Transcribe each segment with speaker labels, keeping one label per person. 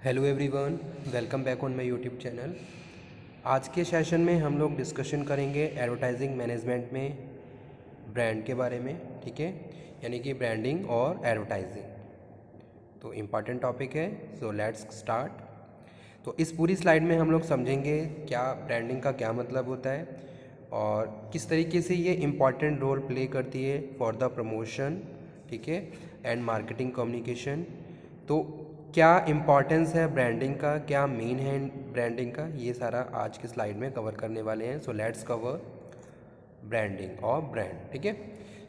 Speaker 1: Hello everyone, welcome back on my YouTube channel. आज के session में हम लोग डिस्कशन करेंगे एडवर्टाइजिंग मैनेजमेंट में ब्रांड के बारे में। ठीक है, यानी कि ब्रांडिंग और एडवर्टाइजिंग तो इम्पॉर्टेंट टॉपिक है। So let's start. तो इस पूरी स्लाइड में हम लोग समझेंगे क्या ब्रांडिंग का क्या मतलब होता है और किस तरीके से ये इम्पॉर्टेंट रोल प्ले करती है फॉर द प्रमोशन, ठीक है, एंड मार्केटिंग कम्युनिकेशन। तो क्या इम्पॉर्टेंस है ब्रांडिंग का, क्या मीन है ब्रांडिंग का, ये सारा आज की स्लाइड में कवर करने वाले हैं। सो लेट्स कवर ब्रांडिंग और ब्रांड। ठीक है,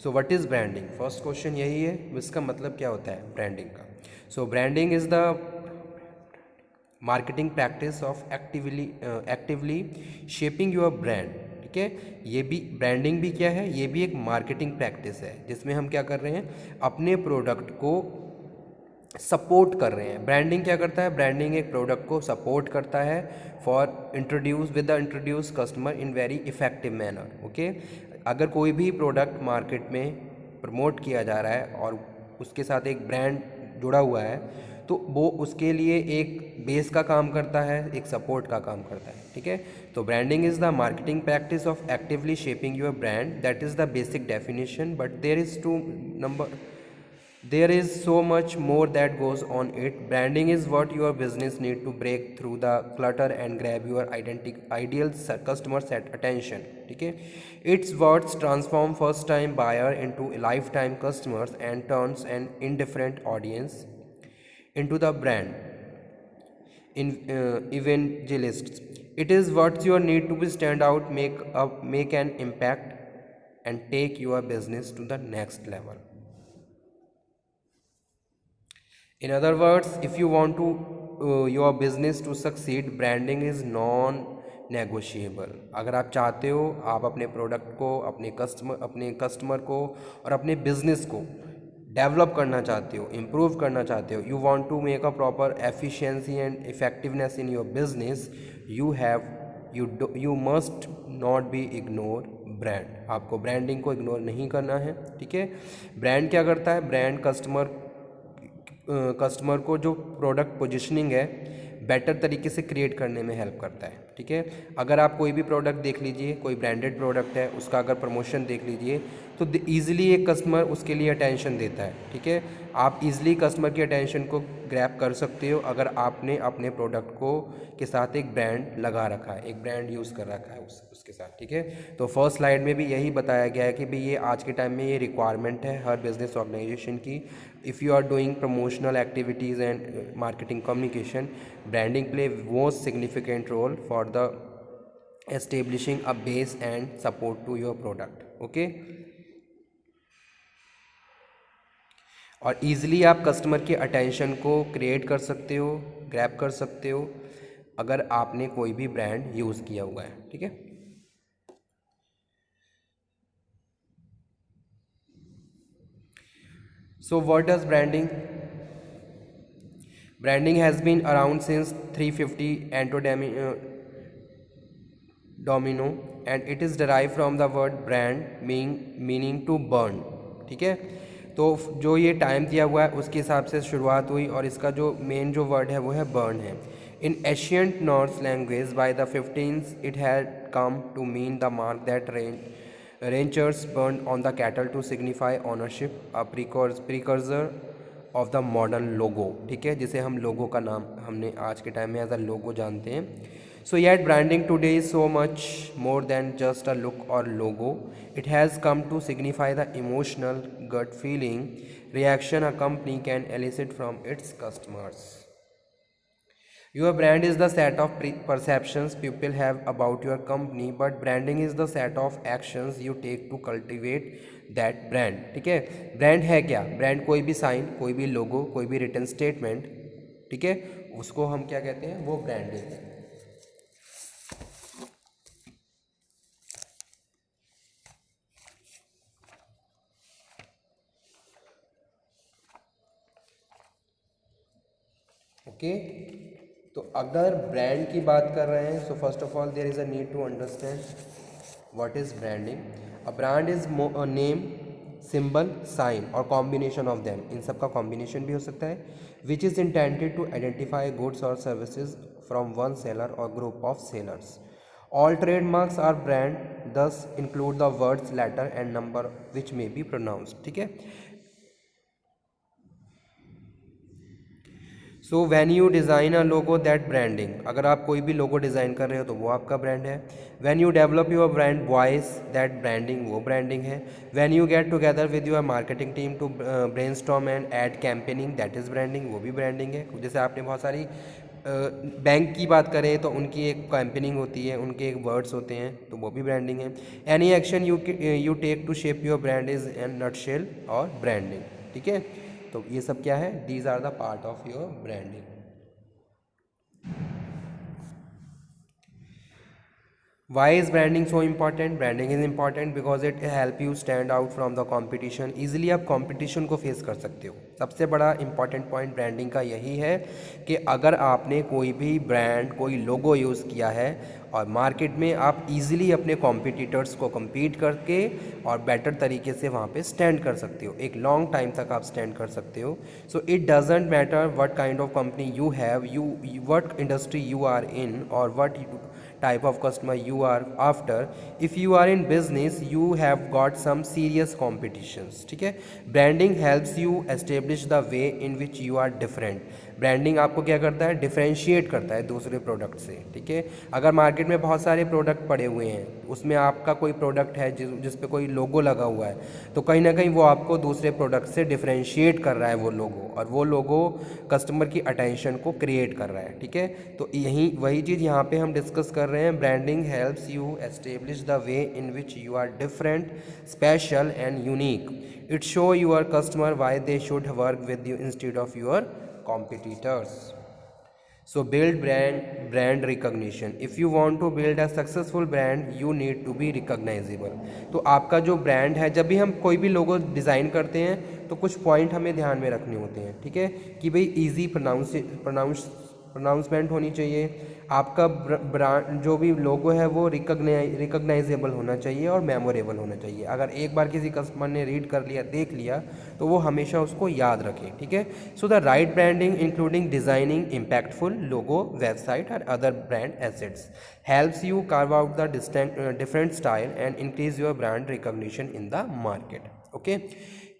Speaker 1: so what is branding, first question यही है, इसका मतलब क्या होता है ब्रांडिंग का। So branding is the marketing practice of actively shaping your brand. ठीक है, ये भी ब्रांडिंग भी क्या है, ये भी एक मार्केटिंग प्रैक्टिस है जिसमें हम क्या कर रहे हैं, अपने प्रोडक्ट को सपोर्ट कर रहे हैं। ब्रांडिंग क्या करता है, ब्रांडिंग एक प्रोडक्ट को सपोर्ट करता है for introduce customer in very effective manner. Okay, अगर कोई भी प्रोडक्ट मार्केट में प्रमोट किया जा रहा है और उसके साथ एक ब्रांड जुड़ा हुआ है तो वो उसके लिए एक बेस का काम करता है, एक सपोर्ट का काम करता है। ठीक है, तो branding is the marketing practice of actively shaping your brand, that is the basic definition, but there is so much more that goes on it. Branding is what your business need to break through the clutter and grab your ideal customer set attention. ठीक है, it's what transform first time buyer into lifetime customers and turns an indifferent audience into the brand in evangelists. It is what you need to be stand out, make an impact, and take your business to the next level. In other words, if you want to your business to succeed, branding is non negotiable. अगर आप चाहते हो, आप अपने product को, अपने customer को और अपने बिजनेस को डेवलप करना चाहते हो, इम्प्रूव करना चाहते हो, you want to make a proper efficiency and effectiveness in your business, you must not be ignore brand. आपको ब्रांडिंग को इग्नोर नहीं करना है। ठीक है, ब्रांड क्या करता है, ब्रांड कस्टमर को जो प्रोडक्ट पोजिशनिंग है बेटर तरीके से क्रिएट करने में हेल्प करता है। ठीक है, अगर आप कोई भी प्रोडक्ट देख लीजिए, कोई ब्रांडेड प्रोडक्ट है, उसका अगर प्रमोशन देख लीजिए तो ईजिली एक कस्टमर उसके लिए अटेंशन देता है। ठीक है, आप ईजिली कस्टमर की अटेंशन को ग्रैब कर सकते हो अगर आपने अपने प्रोडक्ट को के साथ एक ब्रांड लगा रखा है, एक ब्रांड यूज़ कर रखा है उसके साथ। ठीक है, तो फर्स्ट स्लाइड में भी यही बताया गया है कि भाई ये आज के टाइम में ये रिक्वायरमेंट है हर बिजनेस ऑर्गेनाइजेशन की। If you are doing promotional activities and marketing communication, branding play most significant role for the establishing a base and support to your product. Okay, और ईजिली आप कस्टमर के attention को create कर सकते हो, grab कर सकते हो अगर आपने कोई भी ब्रांड यूज़ किया हुआ है। ठीक है, so what does branding, branding has been around since 350 Anno Domino and it is derived from the word brand meaning to burn. ठीक है, तो जो ये टाइम दिया हुआ है उसके हिसाब से शुरुआत हुई और इसका जो मेन जो वर्ड है वो है बर्न है। In ancient Norse language by the 15th it had come to mean the mark that ranchers burn on the cattle to signify ownership, a precursor of the modern logo. ठीक है, जिसे हम लोगो का नाम हमने आज के टाइम में एज अ लोगो जानते हैं। So yet branding today is so much more than just a look or logo. It has come to signify the emotional gut feeling reaction a company can elicit from its customers. Your brand is the set of perceptions people have about your company, but branding is the set of actions you take to cultivate that brand. ठीक है, brand है क्या, brand कोई भी sign, कोई भी लोगो, कोई भी रिटन स्टेटमेंट, ठीक है, उसको हम क्या कहते हैं, वो ब्रांडिंग है। ओके, तो अगर ब्रांड की बात कर रहे हैं, so first of all there is a need to understand what is branding. A brand is a name symbol, sign or combination of them, इन सब का कॉम्बिनेशन भी हो सकता है, which is intended to identify goods or services from one seller or group of sellers. All trademarks are brand, thus include the words, letter and number which may be pronounced. ठीक है. So when you design a logo that branding, अगर आप कोई भी logo design कर रहे हो तो वो आपका ब्रांड है. When you develop your brand voice that branding, वो ब्रांडिंग है. When you get together with your marketing team to brainstorm and ad campaigning, that is branding, वो भी ब्रांडिंग है. जैसे आपने बहुत सारी बैंक की बात करें तो उनकी एक कैंपेनिंग होती है, उनके एक वर्ड्स होते हैं, तो वो भी ब्रांडिंग है. Any action you take to shape your brand is in nutshell और ब्रांडिंग. ठीक है. तो ये सब क्या है, these are the part of your branding. Why is branding so important? Branding is important because it help you stand out from the competition. Easily आप competition को फेस कर सकते हो. सबसे बड़ा important point branding का यही है कि अगर आपने कोई भी ब्रांड, कोई लोगो यूज़ किया है और मार्केट में आप इजीली अपने कॉम्पिटिटर्स को compete करके और बेटर तरीके से वहाँ पे स्टैंड कर सकते हो, एक लॉन्ग टाइम तक आप स्टैंड कर सकते हो. So it doesn't matter what kind of company you have, what industry you are in और what type of customer you are after. If you are in business you have got some serious competitions. ठीक है. branding helps you establish the way in which you are different. Branding आपको क्या करता है, differentiate करता है दूसरे product से. ठीक है. अगर मार्केट में बहुत सारे प्रोडक्ट पड़े हुए हैं, उसमें आपका कोई प्रोडक्ट है जिस पे कोई लोगो लगा हुआ है, तो कहीं ना कहीं वो आपको दूसरे प्रोडक्ट से डिफरेंशिएट कर रहा है वो लोगो, और वो लोगो कस्टमर की अटेंशन को क्रिएट कर रहा है. ठीक है. तो यही वही चीज़ यहाँ पे हम डिस्कस कर रहे हैं. Branding helps you establish the way in which you are different, special and unique. It show your customer why they should work with you instead of your competitors. So build brand recognition. If you want to build a successful brand you need to be recognizable. तो आपका जो brand है, जब भी हम कोई भी logo design करते हैं तो कुछ पॉइंट हमें ध्यान में रखने होते हैं. ठीक है. कि भाई इजी प्रोनाउंसमेंट होनी चाहिए, आपका ब्रांड जो भी लोगो है वो रिकग्नाइजेबल होना चाहिए और मेमोरेबल होना चाहिए. अगर एक बार किसी कस्टमर ने रीड कर लिया, देख लिया, तो वो हमेशा उसको याद रखें. ठीक है. So the right branding including designing impactful logo, website और other brand assets helps you carve out the different style and increase your brand recognition in the market. Okay.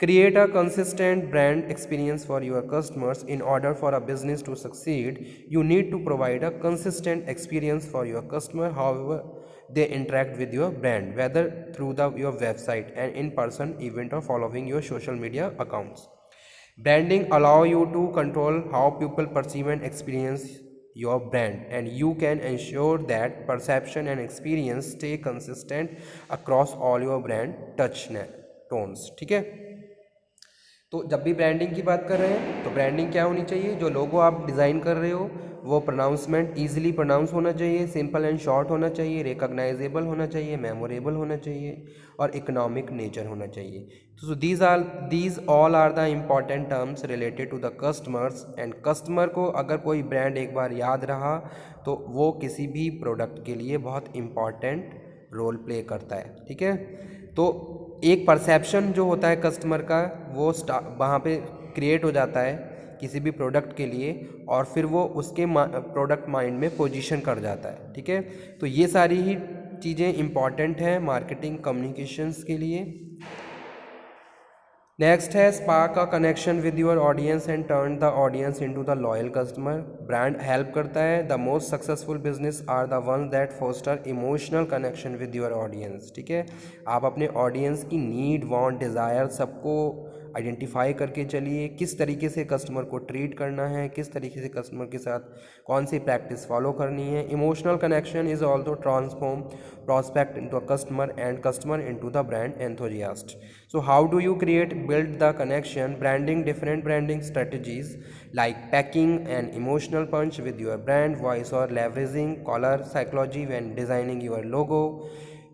Speaker 1: Create a consistent brand experience for your customers. In order for a business to succeed, you need to provide a consistent experience for your customer however they interact with your brand, whether through your website, an in-person event or following your social media accounts. Branding allow you to control how people perceive and experience your brand, and you can ensure that perception and experience stay consistent across all your brand touch tones. ठीक है. तो जब भी branding की बात कर रहे हैं तो ब्रांडिंग क्या होनी चाहिए, जो लोगो आप डिज़ाइन कर रहे हो वो प्रोनाउंसमेंट ईजिली प्रोनाउंस होना चाहिए, सिंपल एंड शॉर्ट होना चाहिए, रिकॉग्नाइजेबल होना चाहिए, मेमोरेबल होना चाहिए और इकोनॉमिक नेचर होना चाहिए. तो these all are the important terms related to the customers. And customer को अगर कोई ब्रांड एक बार याद रहा तो वो किसी भी प्रोडक्ट के लिए बहुत इम्पॉर्टेंट रोल प्ले करता है. ठीक है. तो एक परसेप्शन जो होता है कस्टमर का वो वहाँ पे क्रिएट हो जाता है किसी भी प्रोडक्ट के लिए, और फिर वो उसके प्रोडक्ट माइंड में पोजीशन कर जाता है. ठीक है. तो ये सारी ही चीज़ें इम्पॉर्टेंट हैं मार्केटिंग कम्युनिकेशंस के लिए. नेक्स्ट है spark a connection with your audience and turn the audience into the loyal customer. Brand help करता है. The most successful business are the ones that foster emotional connection with your audience. ठीक है. आप अपने audience की need, want, desire सबको identify करके चलिए, किस तरीके से कस्टमर को ट्रीट करना है, किस तरीके से कस्टमर के साथ कौन सी प्रैक्टिस फॉलो करनी है. Emotional connection is also transform prospect into a customer and customer into the brand enthusiast. So how do you build the connection? Different branding strategies like packing an emotional punch with your brand voice or leveraging color psychology when designing your logo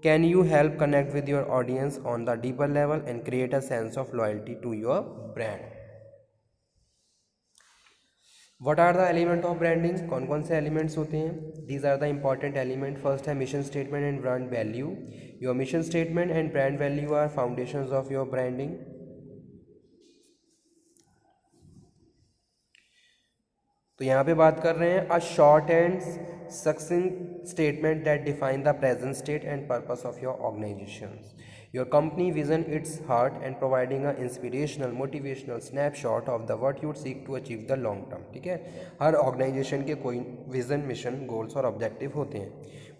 Speaker 1: can you help connect with your audience on the deeper level and create a sense of loyalty to your brand. What are the element of branding? कौन कौन से elements होते हैं? These are the important element. First है mission statement and brand value. Your mission statement and brand value are foundations of your branding. तो यहाँ पे बात कर रहे हैं a short and succinct statement that define the present state and purpose of your organization, your company vision, its heart and providing a inspirational motivational snapshot of the what you seek to achieve the long term. ठीक है, हर organization के कोई vision, mission, goals और objective होते हैं।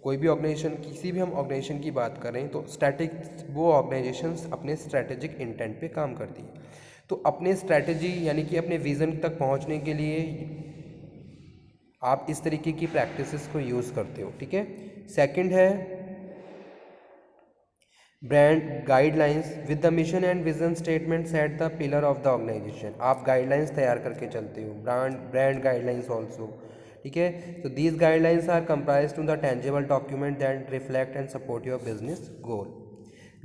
Speaker 1: कोई भी ऑर्गेनाइजेशन, किसी भी हम ऑर्गेनाइजेशन की बात करें तो वो ऑर्गेनाइजेशन अपने स्ट्रैटेजिक इंटेंट पे काम करती है। तो अपने स्ट्रैटेजी यानी कि अपने विज़न तक पहुंचने के लिए आप इस तरीके की प्रैक्टिसेस को यूज़ करते हो। ठीक है, सेकंड है brand guidelines with the mission and vision statement set the pillar of the organisation. आप गाइडलाइंस तैयार करके चलते हो, ब्रांड गाइडलाइंस ऑल्सो। ठीक है, तो these guidelines are comprise to the tangible document that reflect and support your business goal.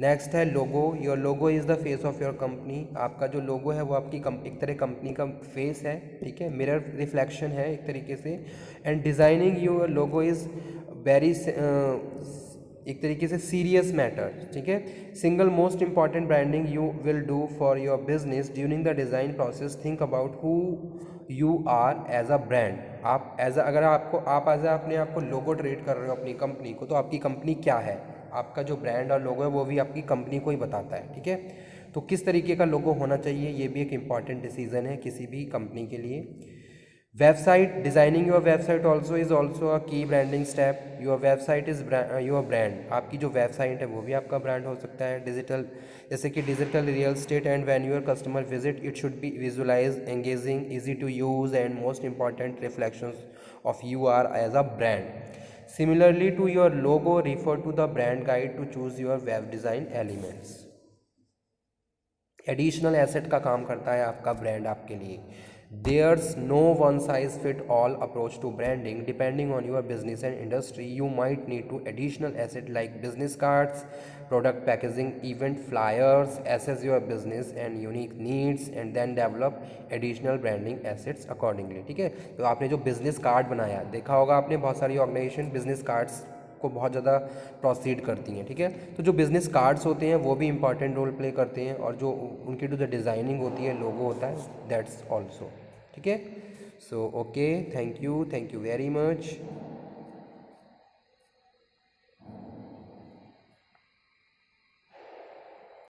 Speaker 1: Next है logo, your logo is the face of your company. आपका जो लोगो है वो आपकी एक तरह कंपनी का फेस है। ठीक है, मिरर रिफ्लेक्शन है एक तरीके से। And designing your logo is very एक तरीके से सीरियस मैटर। ठीक है, single most important branding you will do for your business during the design process, think about who you are as a brand. आप एज अगर आप as अपने आप को लोगो ट्रेड कर रहे हो अपनी कंपनी को, तो आपकी कंपनी क्या है, आपका जो ब्रांड और लोगो है वो भी आपकी कंपनी को ही बताता है। ठीक है, तो किस तरीके का लोगो होना चाहिए ये भी एक इम्पॉर्टेंट डिसीजन है किसी भी कंपनी के लिए। Website, designing your website also is also a की branding step. Your website is your brand. आपकी जो वेबसाइट है वो भी आपका ब्रांड हो सकता है। डिजिटल, जैसे कि digital real estate and when your customer visit it should be visualise, engaging, easy to use and most important reflections of you are as a brand. Similarly to your logo, refer to the brand guide to choose your web design elements. Additional asset का काम करता है आपका brand आपके लिए। There's no one size fit all approach to branding, depending on your business and industry you might need to additional asset like business cards, product packaging, event flyers, assess your business and unique needs and then develop additional branding assets accordingly। ठीक है, तो आपने जो business card बनाया, देखा होगा आपने बहुत सारी ऑर्गेनाइजेशन बिजनेस कार्ड्स को बहुत ज़्यादा प्रोसीड करती हैं। ठीक है, तो जो बिजनेस कार्ड्स होते हैं वो भी इंपॉर्टेंट रोल प्ले करते हैं, और जो उनकी जो डिज़ाइनिंग होती है, लोगो होता है, दैट्स ऑल्सो। ठीक है, so okay, thank you very much.